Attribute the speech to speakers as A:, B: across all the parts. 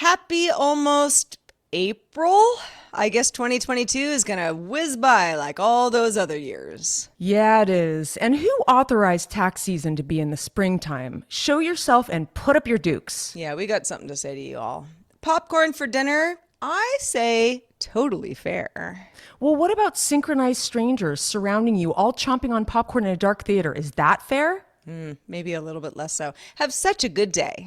A: Happy almost April. I guess 2022 is going to whiz by like all those other years.
B: Yeah, it is. And who authorized tax season to be in the springtime? Show yourself and put up your dukes.
A: Yeah, we got something to say to you all. Popcorn for dinner? I say totally fair.
B: Well, what about synchronized strangers surrounding you, all chomping on popcorn in a dark theater? Is that fair?
A: Maybe a little bit less so. Have such a good day.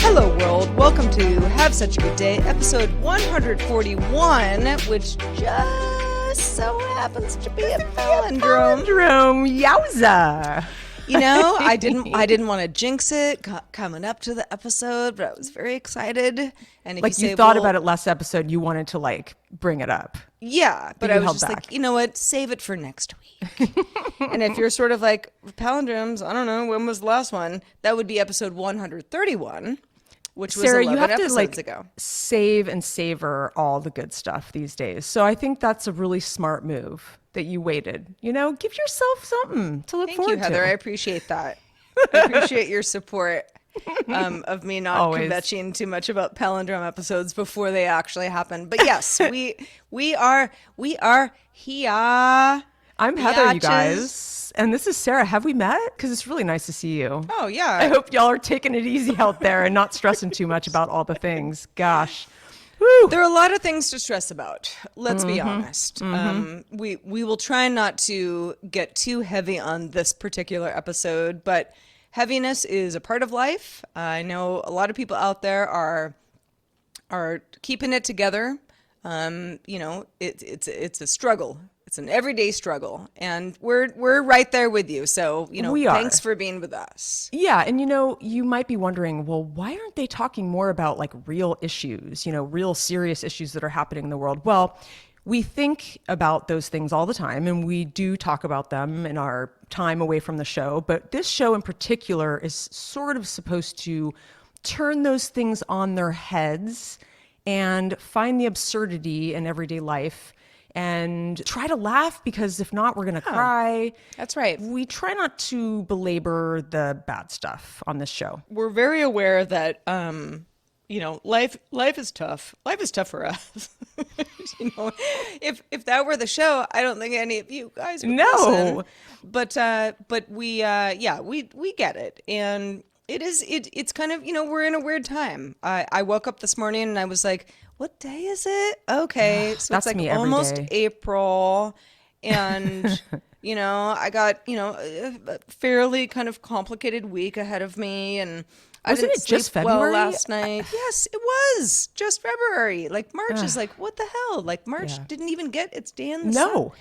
A: Hello, world. Welcome to Have Such a Good Day, episode 141, which just so happens to be a palindrome.
B: Palindrome, yowza.
A: You know, I didn't want to jinx it coming up to the episode, but I was very excited. And if
B: Like
A: you
B: you
A: say,
B: thought
A: well,
B: about it last episode, you wanted to bring it up.
A: yeah, but
B: you
A: I was
B: held
A: just
B: back.
A: like, you know what, save it for next week. And if you're sort of like palindromes, I don't know, when was the last one? That would be episode 131, which was
B: Sarah,
A: 11
B: you have to
A: episodes ago.
B: save and savor all the good stuff these days. So I think that's a really smart move that you waited. You know, give yourself something to look
A: Thank
B: forward
A: you, Heather. I
B: to.
A: appreciate that. I appreciate your support of me not
B: Always.
A: kvetching too much about palindrome episodes before they actually happen. But yes, we are here.
B: I'm Heather, you
A: Biatches.
B: guys, and this is Sarah. Have we met? Because it's really nice to see you.
A: Oh
B: I
A: yeah.
B: hope y'all are taking it easy out there and not stressing too much about all the things. Gosh. Woo.
A: There are a lot of things to stress about. Let's be honest. We will try not to get too heavy on this particular episode, but heaviness is a part of life. I know a lot of people out there are keeping it together. You know, it's a struggle. It's an everyday struggle, and we're right there with you. So you know,
B: We are.
A: thanks for being with us.
B: Yeah, and you might be wondering, well, why aren't they talking more about real issues, real serious issues that are happening in the world? Well, we think about those things all the time, and we do talk about them in our time away from the show. But this show in particular is sort of supposed to turn those things on their heads and find the absurdity in everyday life and try to laugh, because if not, we're going to cry.
A: That's right.
B: We try not to belabor the bad stuff on this show.
A: We're very aware that you know, life is tough. Life is tough for us. You know, if that were the show, I don't think any of you guys would
B: No.
A: listen. But we we get it, and it's kind of, you know, we're in a weird time. I woke up this morning and I was like, what day is it? Okay, so
B: That's
A: it's like
B: me every
A: almost
B: day.
A: April, and you know, I got, you know, a fairly kind of complicated week ahead of me, and I
B: Wasn't
A: didn't
B: it just
A: sleep well
B: February?
A: last night. Yes, it was just February. Like March is like, what the hell? Like March
B: Yeah.
A: didn't even get its day in the sun.
B: No.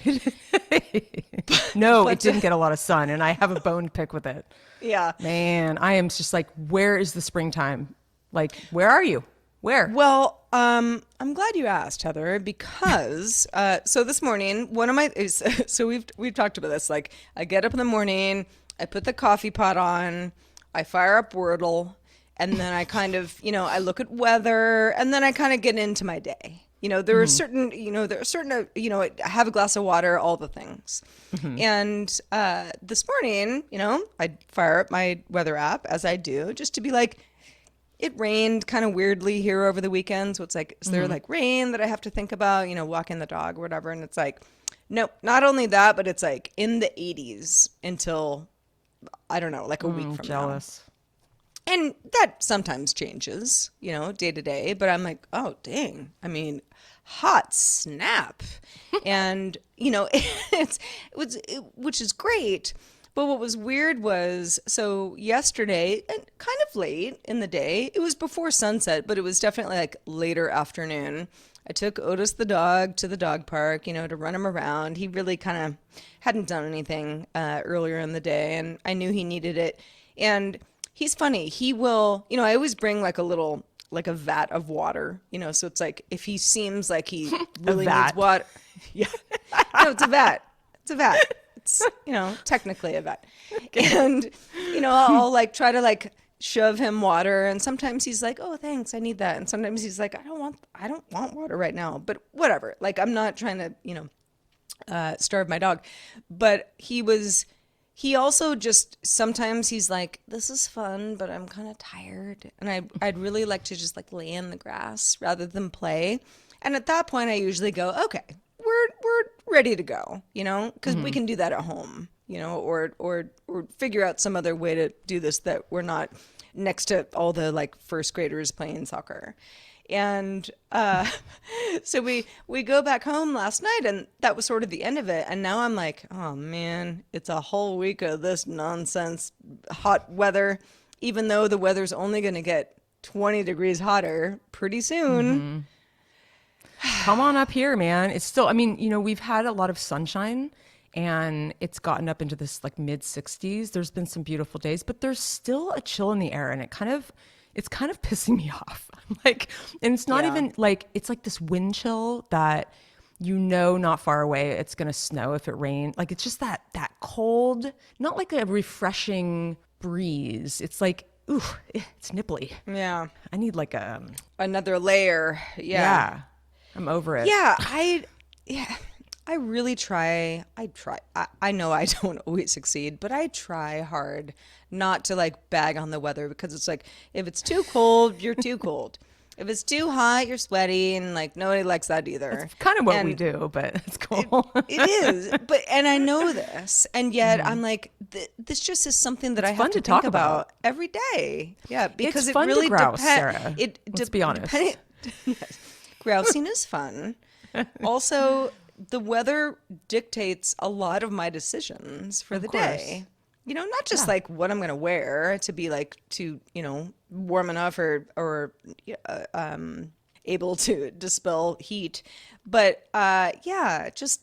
B: No,
A: but-
B: it didn't get a lot of sun, and I have a bone to pick with it.
A: Yeah.
B: Man, I am just like, where is the springtime? Like, where are you? Where?
A: Well, I'm glad you asked, Heather, because so this morning, one of my so we've talked about this. Like, I get up in the morning, I put the coffee pot on, I fire up Wordle, and then I kind of, you know, I look at weather, and then I kind of get into my day. You know, there are certain, you know, I have a glass of water, all the things. And this morning, you know, I fire up my weather app, as I do, just to be like, it rained kind of weirdly here over the weekend. So it's like, is there like rain that I have to think about, you know, walking the dog or whatever? And it's like, nope, not only that, but it's like in the 80s until, I don't know, like a week from
B: Jealous.
A: now. And that sometimes changes, you know, day to day. But I'm like, oh, dang. I mean, hot snap. And, you know, which is great. But what was weird was, so yesterday, and kind of late in the day, it was before sunset, but it was definitely like later afternoon. I took Otis the dog to the dog park, you know, to run him around. He really kind of hadn't done anything earlier in the day, and I knew he needed it. And he's funny. He will, you know, I always bring like a vat of water, you know, so it's like if he seems like he really needs
B: vat.
A: water. Yeah. No, it's a vat. It's a vat. It's, you know, technically a vet. And, you know, I'll like try to like shove him water, and sometimes he's like, "Oh, thanks, I need that." And sometimes he's like, I don't want water right now." But whatever. Like I'm not trying to, starve my dog. But he also just sometimes he's like, "This is fun, but I'm kind of tired, and I'd really like to just like lay in the grass rather than play." And at that point, I usually go, "Okay, we're ready to go," because we can do that at home, or figure out some other way to do this that we're not next to all the like first graders playing soccer. And so we go back home last night, and that was sort of the end of it. And now I'm like, oh man, it's a whole week of this nonsense hot weather, even though the weather's only going to get 20 degrees hotter pretty soon.
B: Come on up here, man. It's still, I mean, we've had a lot of sunshine and it's gotten up into this like mid 60s. There's been some beautiful days, but there's still a chill in the air and it's kind of pissing me off. Like, and it's not
A: Yeah.
B: even like, it's like this wind chill that not far away it's going to snow if it rains. Like it's just that cold, not like a refreshing breeze. It's like, ooh, it's nipply.
A: Yeah.
B: I need like a,
A: Another layer. Yeah.
B: yeah, I'm over it.
A: Yeah, yeah, I really try. I try. I know I don't always succeed, but I try hard not to like bag on the weather because it's like if it's too cold, you're too cold. If it's too hot, you're sweaty, and like nobody likes that either.
B: Kind of what we
A: And
B: do, but it's cool.
A: it is, but and I know this, and yet I'm like, this just is something that I have
B: fun
A: to
B: to
A: think
B: talk about.
A: every day. Yeah, because
B: It's
A: it
B: fun to
A: really
B: grouse,
A: depends.
B: Sarah.
A: It
B: Let's be honest.
A: Yes. Grousing is fun. Also, the weather dictates a lot of my decisions for
B: Of
A: the
B: course.
A: day. Not just
B: Yeah.
A: like what I'm going to wear to be like warm enough or able to dispel heat, but yeah, just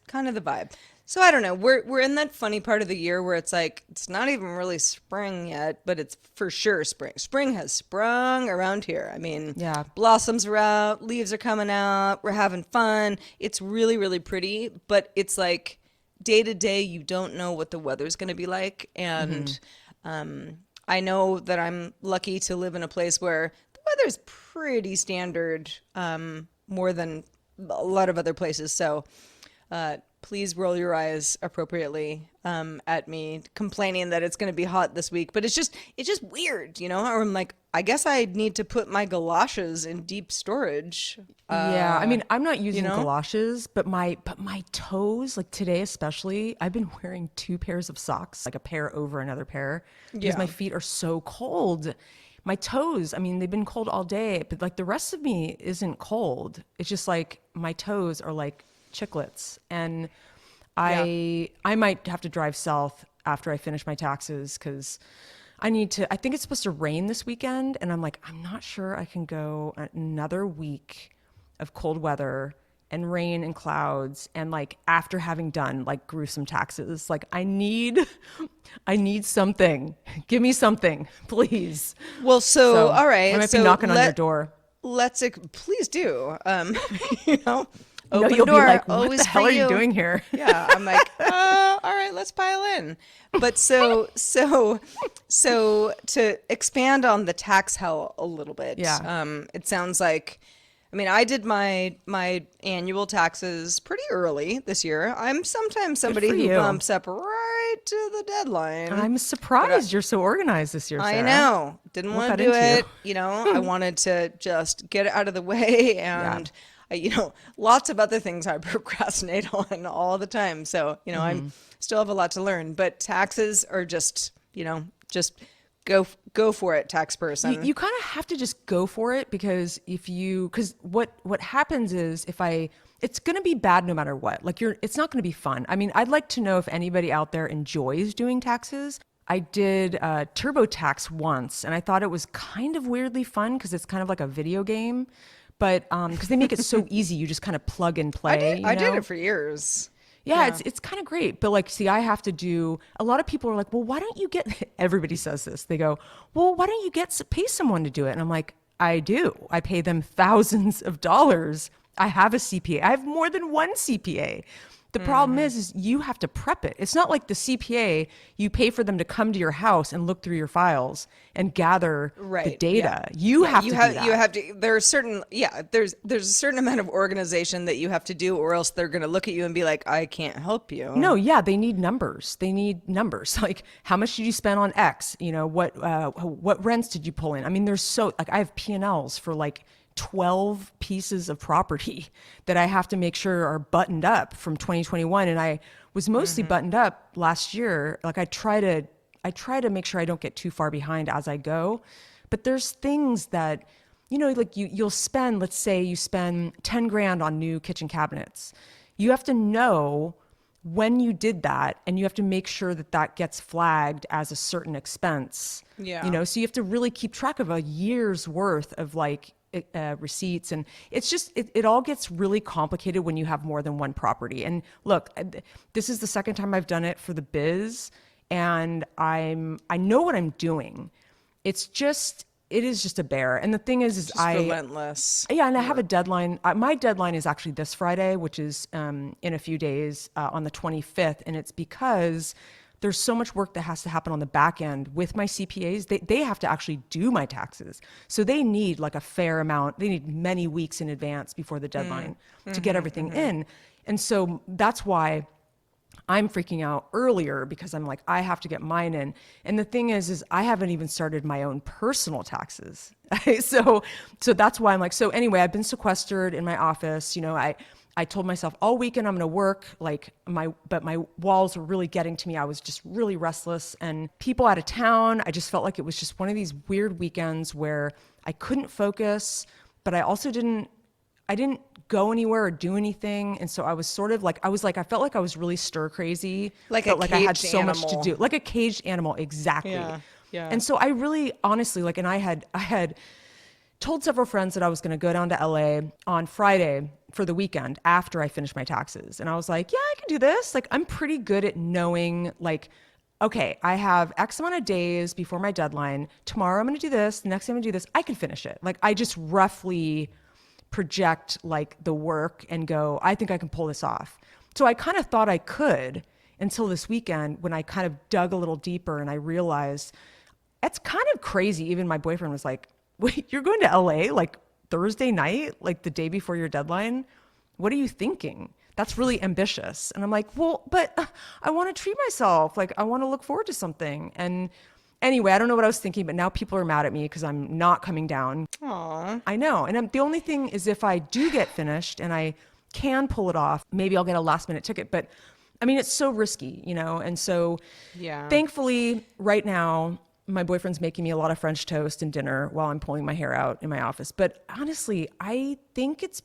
A: kind of the vibe. So I don't know. We're in that funny part of the year where it's like it's not even really spring yet, but it's for sure spring. Spring has sprung around here. I mean,
B: Yeah.
A: blossoms are out, leaves are coming out, we're having fun. It's really, really pretty, but it's like day to day you don't know what the weather's going to be like. And I know that I'm lucky to live in a place where the weather's pretty standard, more than a lot of other places. So please roll your eyes appropriately at me complaining that it's going to be hot this week. But it's just weird, Or I'm like, I guess I need to put my galoshes in deep storage.
B: Yeah, I mean, I'm not using
A: know?
B: galoshes, but my toes, like today especially, I've been wearing two pairs of socks, like a pair over another pair, because
A: Yeah.
B: my feet are so cold. My toes, I mean, they've been cold all day, but like the rest of me isn't cold. It's just like my toes are like chiclets, and
A: Yeah.
B: I might have to drive south after I finish my taxes because I think it's supposed to rain this weekend, and I'm like, I'm not sure I can go another week of cold weather and rain and clouds and like after having done like gruesome taxes. Like I need something. Give me something, please.
A: Well, so all
B: I
A: right.
B: might be
A: So
B: knocking on your door.
A: please do. You know, open
B: You'll be
A: door,
B: like, what
A: always
B: the hell
A: for
B: are you doing here?
A: Yeah, I'm like, all right, let's pile in. But so to expand on the tax hell a little bit,
B: Yeah.
A: it sounds like, I mean, I did my annual taxes pretty early this year. I'm sometimes somebody
B: for
A: who
B: you.
A: bumps up right to the deadline.
B: I'm surprised you're so organized this year,
A: I
B: Sarah.
A: know. Didn't
B: What
A: want
B: got
A: to do
B: into you?
A: it. I wanted to just get it out of the way. And, lots of other things I procrastinate on all the time. So, I'm still have a lot to learn. But taxes are just go for it, tax person.
B: You kind of have to just go for it because because what happens is it's going to be bad no matter what. Like it's not going to be fun. I mean, I'd like to know if anybody out there enjoys doing taxes. I did TurboTax once, and I thought it was kind of weirdly fun because it's kind of like a video game, but because they make it so easy, you just kind of plug and play.
A: I did
B: know?
A: it for years.
B: Yeah, it's kind of great. But like, see, I have to do, a lot of people are like, well, why don't you everybody says this. They go, well, why don't you pay someone to do it? And I'm like, I do. I pay them thousands of dollars. I have a CPA. I have more than one CPA. The problem is you have to prep it. It's not like the CPA, you pay for them to come to your house and look through your files and gather the
A: Right. Yeah.
B: data. You
A: Yeah.
B: have to do
A: You
B: that.
A: have to, there are certain, yeah, there's a certain amount of organization that you have to do, or else they're going to look at you and be like, I can't help
B: No,
A: you.
B: yeah, they need numbers. They need numbers. Like, how much did you spend on X? What rents did you pull in? I mean, there's so like I have P&Ls for like 12 pieces of property that I have to make sure are buttoned up from 2021, and I was mostly buttoned up last year. Like I try to make sure I don't get too far behind as I go. But there's things that like you'll spend, let's say you spend 10 grand on new kitchen cabinets. You have to know when you did that, and you have to make sure that that gets flagged as a certain expense.
A: Yeah.
B: So you have to really keep track of a year's worth of like receipts, and it's just it all gets really complicated when you have more than one property. And look, this is the second time I've done it for the biz, and I know what I'm doing. It is just a bear. And the thing is
A: Just
B: I
A: relentless
B: yeah, and I have a
A: work.
B: deadline. My deadline is actually this Friday, which is in a few days, on the 25th. And it's because there's so much work that has to happen on the back end with my CPAs. They have to actually do my taxes. So they need like a fair amount. They need many weeks in advance before the deadline to get everything in. And so that's why I'm freaking out earlier, because I'm like, I have to get mine in. And the thing is I haven't even started my own personal taxes. So that's why I'm like, so anyway, I've been sequestered in my office. I told myself all weekend I'm going to work, but my walls were really getting to me. I was just really restless, and people out of town. I just felt like it was just one of these weird weekends where I couldn't focus, but I didn't go anywhere or do anything. And so I was sort of like, I felt like I was really stir crazy,
A: Like a
B: felt like I had
A: caged
B: so much to
A: animal.
B: do, like a caged animal. Exactly.
A: Yeah. Yeah.
B: And so I really honestly, like, and I had told several friends that I was going to go down to LA on Friday for the weekend after I finished my taxes. And I was like, yeah, I can do this. Like, I'm pretty good at knowing, like, okay, I have X amount of days before my deadline. Tomorrow I'm going to do this. The next day I'm going to do this. I can finish it. Like, I just roughly project like the work and go, I think I can pull this off. So I kind of thought I could until this weekend, when I kind of dug a little deeper and I realized it's kind of crazy. Even my boyfriend was like, wait, you're going to LA like Thursday night, like the day before your deadline? What are you thinking? That's really ambitious. And I'm like, well, but I want to treat myself. Like, I want to look forward to something. And anyway, I don't know what I was thinking, but now people are mad at me because I'm not coming down.
A: Aw.
B: I know. And the only thing is, if I do get finished and I can pull it off, maybe I'll get a last minute ticket. But I mean, it's so risky, And so
A: Yeah.
B: thankfully, right now, my boyfriend's making me a lot of French toast and dinner while I'm pulling my hair out in my office. But honestly, I think it's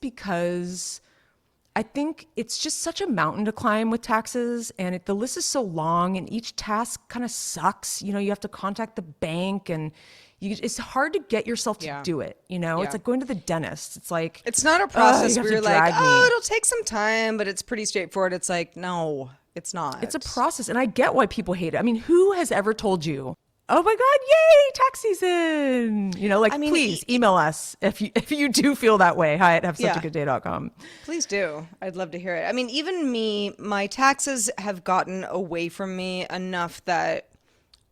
B: just such a mountain to climb with taxes, and the list is so long, and each task kind of sucks. You have to contact the bank, and it's hard to get yourself to
A: Yeah.
B: do it. It's
A: Yeah.
B: like going to the dentist. It's like,
A: It's not a
B: oh, you
A: process
B: have
A: where
B: to
A: you're like,
B: drag
A: oh,
B: me.
A: it'll take some time, but it's pretty straightforward. It's like, no, it's
B: It's a
A: not.
B: process, and I get why people hate it. I mean, who has ever told you, "Oh my God, yay, tax season"?
A: I mean,
B: Please email us if you do feel that way. Hi at
A: yeah,
B: havesuchagooddday.com.
A: please do. I'd love to hear it. I mean, even me, my taxes have gotten away from me enough that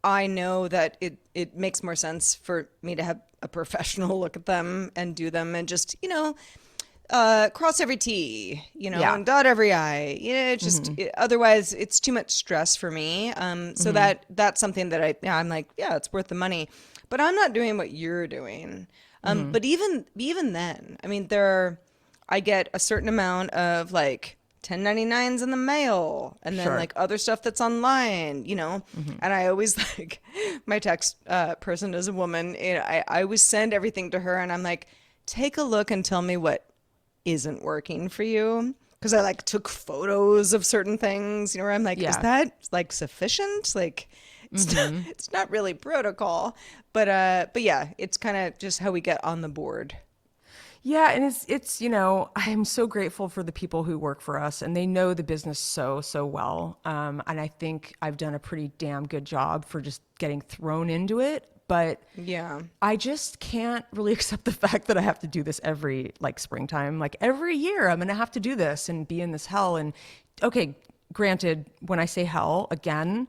A: I know that it makes more sense for me to have a professional look at them and do them, and just, cross every T,
B: Yeah.
A: and dot every I. It's just, otherwise it's too much stress for me. So that's something that I'm like, yeah, it's worth the money, but I'm not doing what you're doing. But even then, I mean, I get a certain amount of like 1099s in the mail, and then
B: Sure.
A: like other stuff that's online, and I always like, my tax person is a woman, I always send everything to her, and I'm like, take a look and tell me what isn't working for you, because I like took photos of certain things, where I'm like, is
B: Yeah.
A: that like sufficient? Like, it's not really protocol, but yeah, it's kind of just how we get on the board.
B: Yeah, and it's I'm so grateful for the people who work for us, and they know the business so well. And I think I've done a pretty damn good job for just getting thrown into it. But
A: Yeah.
B: I just can't really accept the fact that I have to do this every like springtime, like every year I'm gonna have to do this and be in this hell. And Okay, granted, when I say hell, again,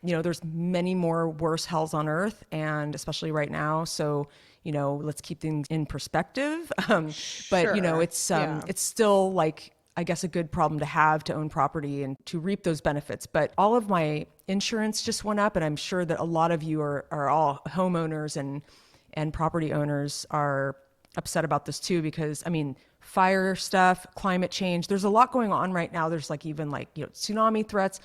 B: there's many more worse hells on earth, and especially right now. So, let's keep things in perspective. But
A: Sure. Yeah.
B: it's still like, I guess, a good problem to have, to own property and to reap those benefits. But all of my insurance just went up, and I'm sure that a lot of you are all homeowners and property owners are upset about this too, because I mean, fire stuff, climate change, there's a lot going on right now. There's like even like, tsunami threats,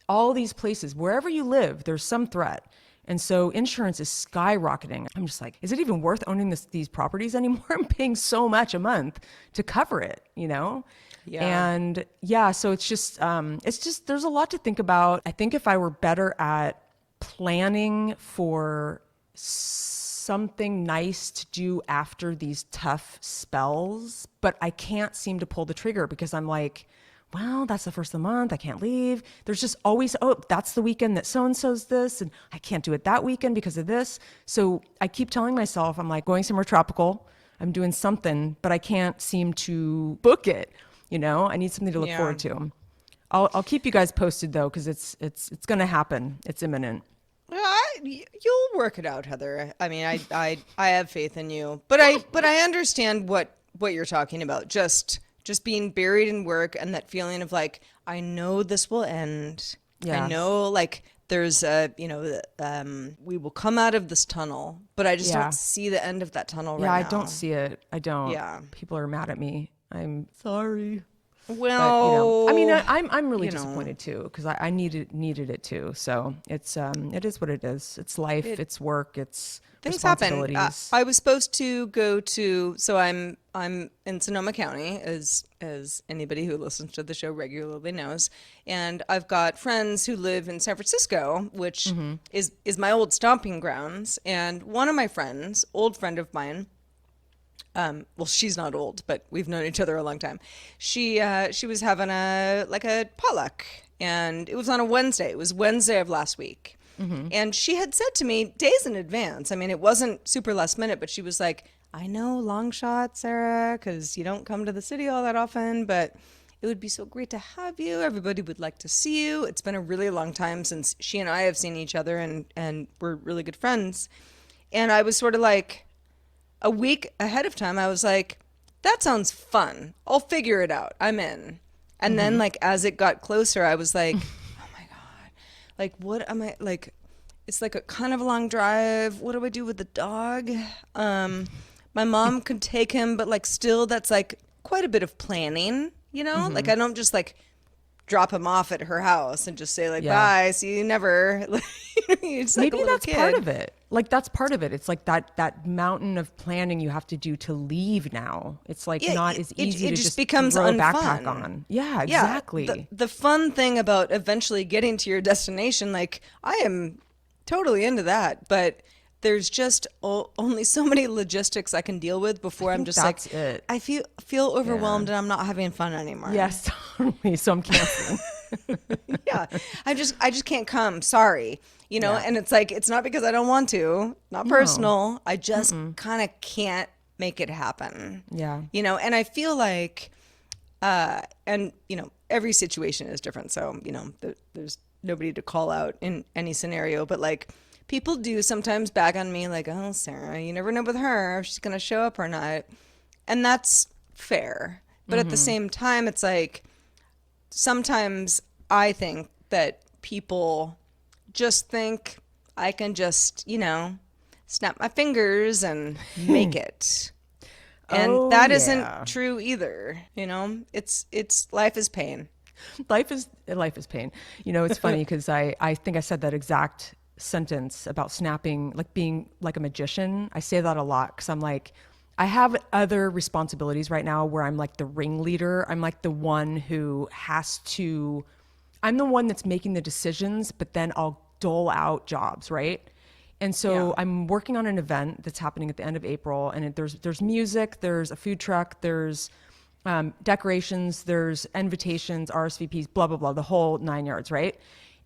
B: all these places, wherever you live, there's some threat. And so insurance is skyrocketing. I'm just like, is it even worth owning these properties anymore? I'm paying so much a month to cover it?
A: Yeah.
B: And yeah, so it's just, there's a lot to think about. I think if I were better at planning for something nice to do after these tough spells, but I can't seem to pull the trigger because I'm like, well, that's the first of the month. I can't leave. There's just always, oh, that's the weekend that so and so's this, and I can't do it that weekend because of this. So I keep telling myself, I'm like going somewhere tropical. I'm doing something, but I can't seem to book it. I need something to look
A: Yeah.
B: forward to. I'll keep you guys posted though, because it's going to happen. It's imminent.
A: Well, you'll work it out, Heather. I mean, I have faith in you, but I understand what you're talking about. Just being buried in work and that feeling of like, I know this will end. I
B: Yeah.
A: know like there's we will come out of this tunnel, but I just don't
B: Yeah.
A: see the end of that tunnel
B: Yeah,
A: right
B: I don't
A: now.
B: see it. I don't.
A: Yeah.
B: People are mad at me. I'm sorry. But I mean,
A: Well,
B: I'm really
A: you know,
B: disappointed too because I needed it too. So it is what it is. It's life.
A: it
B: It's work. It's
A: things happen.
B: responsibilities.
A: I was supposed to go to, so I'm in Sonoma County, as anybody who listens to the show regularly knows, and I've got friends who live in San Francisco, which is my old stomping grounds. And one of my friends, old friend of mine, well, she's not old, but we've known each other a long time. She was having a potluck, and it was on a Wednesday. It was Wednesday of last week. And she had said to me days in advance, I mean, it wasn't super last minute, but she was like, I know, long shot, Sarah, because you don't come to the city all that often, but it would be so great to have you. Everybody would like to see you. It's been a really long time since she and I have seen each other, and we're really good friends. And I was sort of like, a week ahead of time, I was like, that sounds fun. I'll figure it out. I'm in. And then, like, as it got closer, I was like, oh my God. Like, what am I, like, it's like a kind of a long drive. What do I do with the dog? My mom could take him, but, like, still, that's like quite a bit of planning, you know? Like, I don't just, like, drop him off at her house and just say, like,
B: Yeah.
A: bye, see you never. It's like a
B: Maybe
A: little
B: that's part
A: kid.
B: of it. Like that's part of it. It's like that mountain of planning you have to do to leave now. It's like
A: Yeah,
B: not as easy
A: it
B: to
A: just
B: just
A: becomes
B: throw a backpack
A: unfun.
B: on. Yeah,
A: Yeah,
B: exactly.
A: the fun thing about eventually getting to your destination, like I am totally into that, but there's just only so many logistics I can deal with
B: I
A: before I'm
B: think
A: just like
B: that's it.
A: I feel
B: Yeah.
A: overwhelmed and I'm not having fun anymore.
B: Yes, totally. So I'm canceling.
A: Yeah, I just can't come. Sorry.
B: Yeah.
A: And it's like it's not because I don't want to, not
B: No.
A: personal. I just kind of can't make it happen.
B: Yeah.
A: And I feel like and every situation is different, so there's nobody to call out in any scenario, but like people do sometimes bag on me like, oh, Sarah, you never know with her if she's gonna show up or not, and that's fair, but at the same time it's like sometimes I think that people just think I can just snap my fingers and make it. And
B: Oh
A: that isn't
B: yeah.
A: true either. It's life is pain.
B: Life is pain. It's funny because I think I said that exact sentence about snapping, like being like a magician. I say that a lot because I'm like, I have other responsibilities right now where I'm like the ringleader. I'm like the one who has to, I'm the one that's making the decisions, but then I'll dole out jobs, right? And
A: Yeah.
B: so I'm working on an event that's happening at the end of April, and there's music, there's a food truck, there's decorations, there's invitations, RSVPs, blah blah blah, the whole 9 yards, right?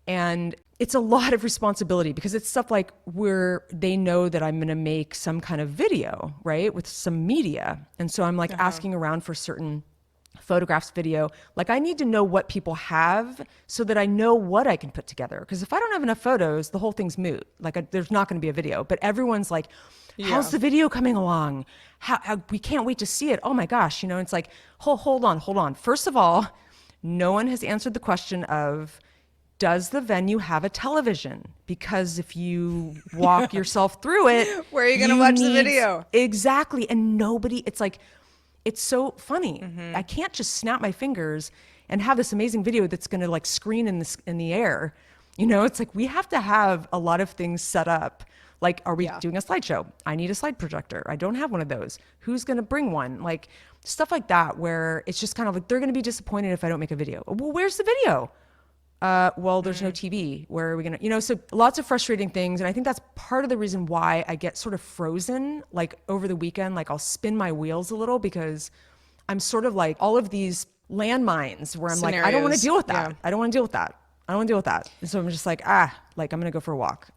B: And it's a lot of responsibility because it's stuff like where they know that I'm going to make some kind of video, right, with some media, and so I'm like
A: Uh-huh.
B: asking around for certain photographs, video. Like I need to know what people have so that I know what I can put together. Because if I don't have enough photos, the whole thing's moot. Like there's not going to be a video. But everyone's like, how's
A: Yeah.
B: the video coming along? How we can't wait to see it. Oh my gosh. It's like, hold on. First of all, no one has answered the question of, does the venue have a television? Because if you walk yourself through it,
A: Where are you going to
B: you
A: watch the
B: need
A: video?
B: exactly. And nobody, it's like, it's so funny.
A: Mm-hmm.
B: I can't just snap my fingers and have this amazing video that's going to like screen in the air. It's like we have to have a lot of things set up. Like, are we
A: Yeah.
B: doing a slideshow? I need a slide projector. I don't have one of those. Who's going to bring one? Like stuff like that, where it's just kind of like they're going to be disappointed if I don't make a video. Well, where's the video? Well, there's no TV. Where are we going to, so lots of frustrating things. And I think that's part of the reason why I get sort of frozen, like over the weekend, like I'll spin my wheels a little because I'm sort of like all of these landmines where I'm like, I don't want to
A: Scenarios.
B: deal with that.
A: Yeah.
B: I don't want to deal with that. I don't want to deal with that. And so I'm just like, like I'm going to go for a walk.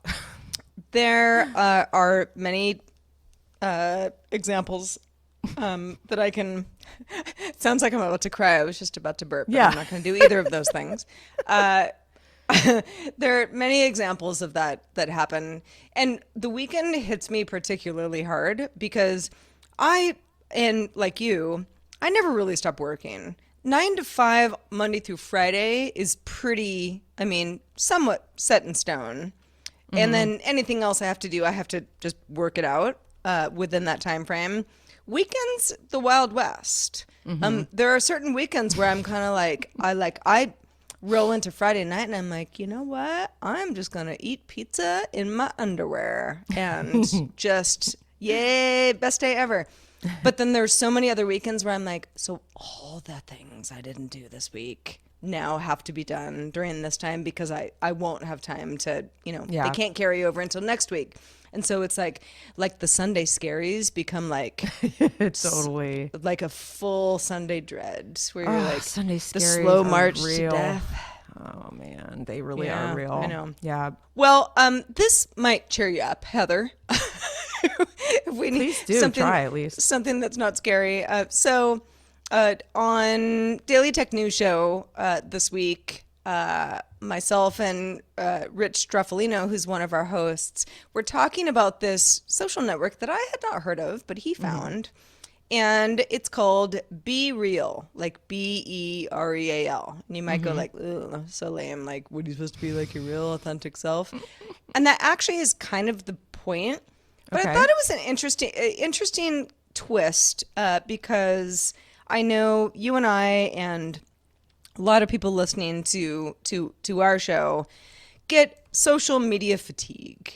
A: There are many examples that I can. It sounds like I'm about to cry. I was just about to burp, but
B: Yeah.
A: I'm not going to do either of those things. Uh, there are many examples of that happen, and the weekend hits me particularly hard because and like you, I never really stop working. 9 to 5, Monday through Friday is pretty, I mean, somewhat set in stone. And then anything else I have to do, I have to just work it out within that time frame. Weekends, the Wild West. There are certain weekends where I'm kind of like I roll into Friday night and I'm like, you know what? I'm just gonna eat pizza in my underwear and just yay, best day ever. But then there's so many other weekends where I'm like, so all the things I didn't do this week now have to be done during this time because I won't have time to, they
B: Yeah.
A: can't carry over until next week. And so it's like the Sunday scaries become like
B: Totally.
A: like a full Sunday dread where you're like
B: Sunday
A: the
B: scaries
A: slow
B: are
A: march to
B: real.
A: death.
B: Oh man, they really
A: Yeah,
B: are real.
A: I know.
B: Yeah.
A: Well, this might cheer you up, Heather. If we need
B: Please do
A: something,
B: try at least.
A: something that's not scary. On Daily Tech News Show this week, myself and Rich Struffolino, who's one of our hosts, were talking about this social network that I had not heard of, but he found. And it's called Be Real, like Bereal. And you might go like, ugh, so lame. Like, what are you supposed to be like your real authentic self? And that actually is kind of the point. But I
B: Okay.
A: thought it was an interesting twist because I know you and I and a lot of people listening to our show get social media fatigue.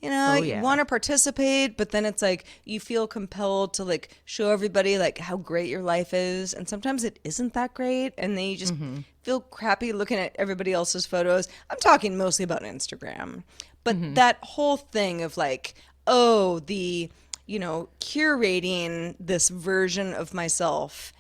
B: Oh,
A: You
B: yeah.
A: want to participate, but then it's like you feel compelled to like show everybody like how great your life is, and sometimes it isn't that great, and then you just feel crappy looking at everybody else's photos. I'm talking mostly about Instagram, but that whole thing of like, oh, curating this version of myself,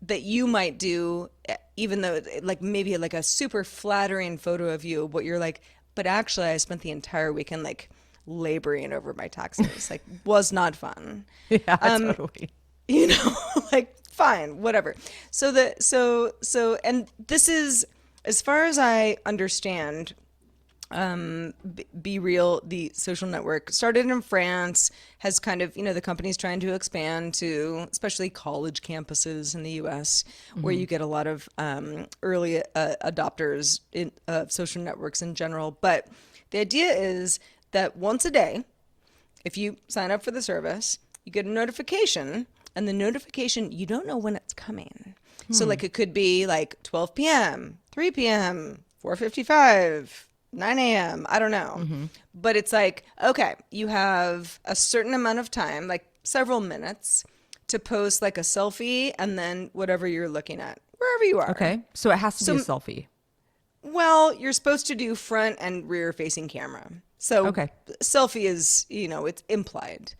A: that you might do, even though like maybe like a super flattering photo of you, but you're like, but actually I spent the entire weekend like laboring over my taxes, like was not fun.
B: Yeah, totally.
A: Like fine, whatever. And this is, as far as I understand, Be Real, the social network, started in France, has kind of, the company's trying to expand to especially college campuses in the US, where you get a lot of early adopters of social networks in general. But the idea is that once a day, if you sign up for the service, you get a notification, and the notification, you don't know when it's coming. So like it could be like 12 p.m., 3 p.m., 4:55, 9 a.m. I don't know. But it's like, okay, you have a certain amount of time, like several minutes, to post like a selfie and then whatever you're looking at, wherever you are.
B: Okay. So it has to be a selfie.
A: Well, you're supposed to do front and rear facing camera. So
B: Okay.
A: selfie is, it's implied.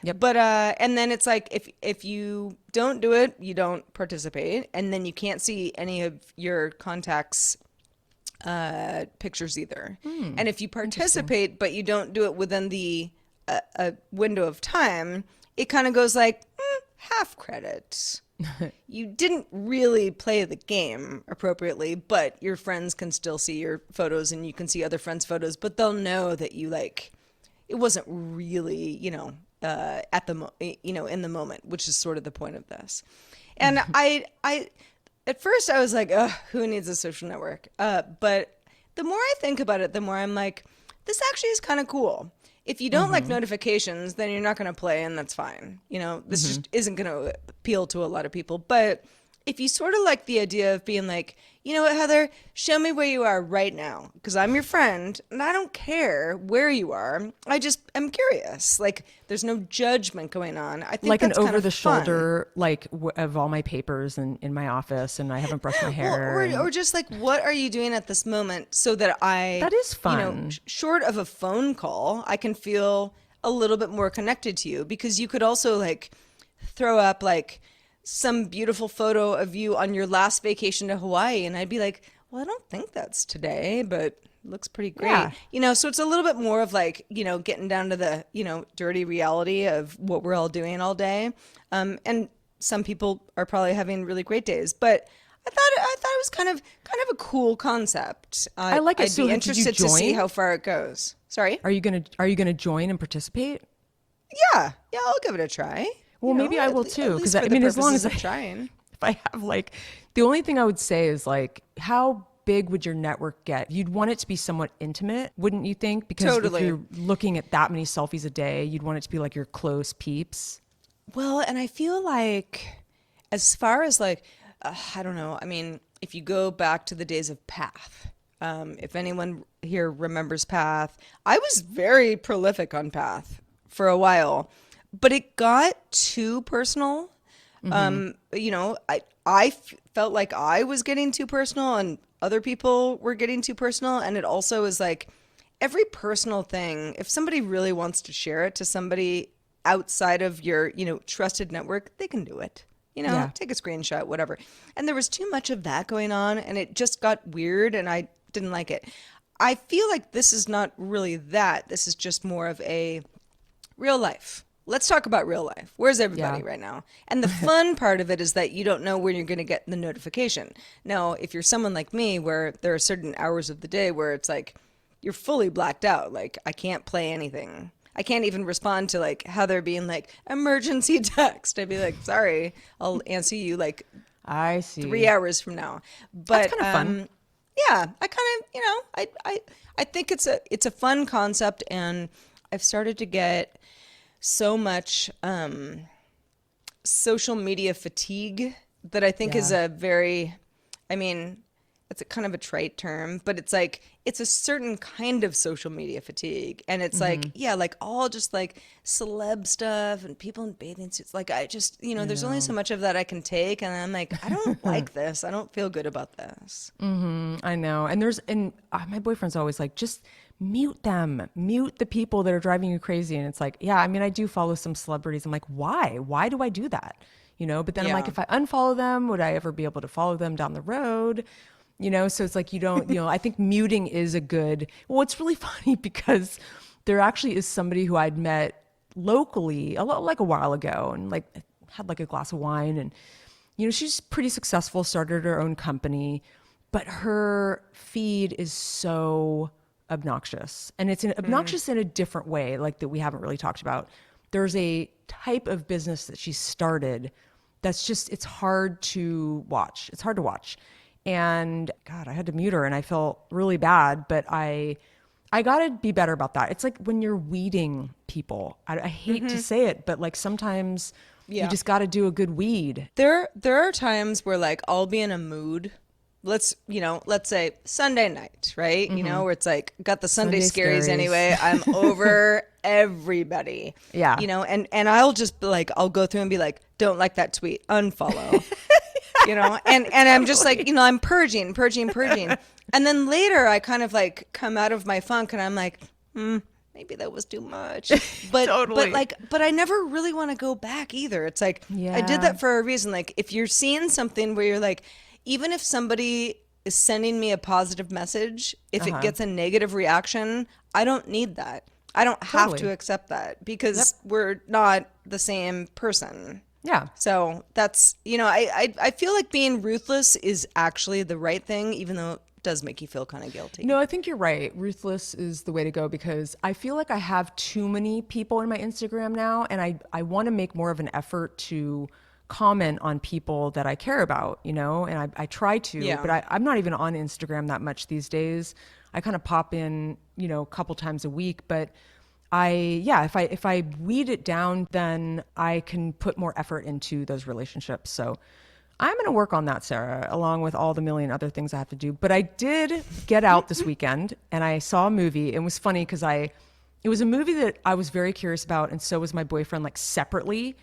B: Yep.
A: But and then it's like if you don't do it, you don't participate, and then you can't see any of your contacts pictures either. And if you participate but you don't do it within the window of time, it kind of goes like half credit. you didn't really play the game appropriately, but your friends can still see your photos and you can see other friends' photos, but they'll know that you like it wasn't really, at the in the moment, which is sort of the point of this. And I at first I was like, ugh, who needs a social network? But the more I think about it, the more I'm like, this actually is kind of cool. If you don't like notifications, then you're not going to play, and that's fine. This just isn't going to appeal to a lot of people. But if you sort of like the idea of being like, you know what, Heather, show me where you are right now, because I'm your friend, and I don't care where you are. I just am curious. Like, there's no judgment going on. I think
B: Like an
A: that's kind
B: over
A: of
B: the
A: fun.
B: shoulder, like of all my papers in my office, and I haven't brushed my
A: Well,
B: hair.
A: or
B: And
A: just like, what are you doing at this moment so that
B: that is fun.
A: short of a phone call, I can feel a little bit more connected to you because you could also like throw up like some beautiful photo of you on your last vacation to Hawaii. And I'd be like, well, I don't think that's today, but it looks pretty great.
B: Yeah.
A: So it's a little bit more of like, getting down to the, dirty reality of what we're all doing all day. And some people are probably having really great days, but I thought it was kind of a cool concept.
B: I like it.
A: I'd
B: So
A: be
B: did you
A: interested to see
B: join?
A: how far it goes. Sorry?
B: Are you gonna join and participate?
A: Yeah, I'll give it a try.
B: Well, maybe I will
A: At
B: too, because
A: least
B: I
A: for the
B: mean, as long
A: purposes
B: as
A: of trying.
B: if I have like, the only thing I would say is like, how big would your network get? You'd want it to be somewhat intimate, wouldn't you think? Because if
A: Totally.
B: you're looking at that many selfies a day, you'd want it to be like your close peeps.
A: Well, and I feel like, as far as like, I don't know. I mean, if you go back to the days of Path, if anyone here remembers Path, I was very prolific on Path for a while, but it got too personal. I felt like I was getting too personal and other people were getting too personal. And it also is like every personal thing, if somebody really wants to share it to somebody outside of your, trusted network, they can do it.
B: Yeah.
A: Take a screenshot, whatever. And there was too much of that going on and it just got weird and I didn't like it. I feel like this is not really that. This is just more of a real life. Let's talk about real life. Where's everybody
B: Yeah.
A: right now? And the fun part of it is that you don't know when you're going to get the notification. Now, if you're someone like me, where there are certain hours of the day where it's like you're fully blacked out, like I can't play anything. I can't even respond to like Heather being like emergency text. I'd be like, sorry, I'll answer you like
B: I
A: 3 hours from now.
B: That's
A: But
B: kind of fun.
A: yeah, I kind of I think it's a fun concept, and I've started to get so much social media fatigue that I think is
B: Yeah.
A: a very, I mean, it's a kind of a trite term, but it's like it's a certain kind of social media fatigue. And it's like, yeah, like all just like celeb stuff and people in bathing suits. Like I just,
B: I
A: there's only so
B: know.
A: much of that I can take. And I'm like, I don't like this. I don't feel good about this.
B: I know. And my boyfriend's always like, just mute them, mute the people that are driving you crazy. And it's like, yeah, I mean, I do follow some celebrities. I'm like, why? Why do I do that? But then I'm like,
A: Yeah.
B: if I unfollow them, would I ever be able to follow them down the road? So it's like, you don't, I think muting is well, it's really funny because there actually is somebody who I'd met locally like a while ago and like had like a glass of wine and, she's pretty successful, started her own company, but her feed is so obnoxious. And it's obnoxious in a different way, like that we haven't really talked about. There's a type of business that she started that's just, it's hard to watch. It's hard to watch. And God, I had to mute her and I felt really bad, but I got to be better about that. It's like when you're weeding people. I hate to say it, but like sometimes you
A: Yeah.
B: just got to do a good weed.
A: There are times where like I'll be in a mood. Let's say Sunday night, right? Where it's like got the Sunday
B: Sunday
A: scaries
B: scaries.
A: anyway. I'm over everybody.
B: Yeah.
A: And I'll just like I'll go through and be like, don't like that tweet, unfollow. And I'm just like, I'm purging. And then later I kind of like come out of my funk and I'm like, maybe that was too much. But
B: Totally.
A: but I never really want to go back either. It's like I did
B: Yeah.
A: that for a reason. Like if you're seeing something where you're like, even if somebody is sending me a positive message, if it gets a negative reaction, I don't need that. I don't have to
B: Totally.
A: accept that because we're not the same person.
B: Yeah.
A: So that's, I feel like being ruthless is actually the right thing, even though it does make you feel kind of guilty.
B: No, I think you're right. Ruthless is the way to go because I feel like I have too many people in my Instagram now, and I want to make more of an effort to comment on people that I care about, and I try to, but
A: Yeah.
B: I'm not even on Instagram that much these days. I kind of pop in, a couple times a week, but yeah, if I weed it down, then I can put more effort into those relationships. So I'm going to work on that, Sarah, along with all the million other things I have to do. But I did get out this weekend and I saw a movie. It was funny because it was a movie that I was very curious about, and so was my boyfriend, like separately.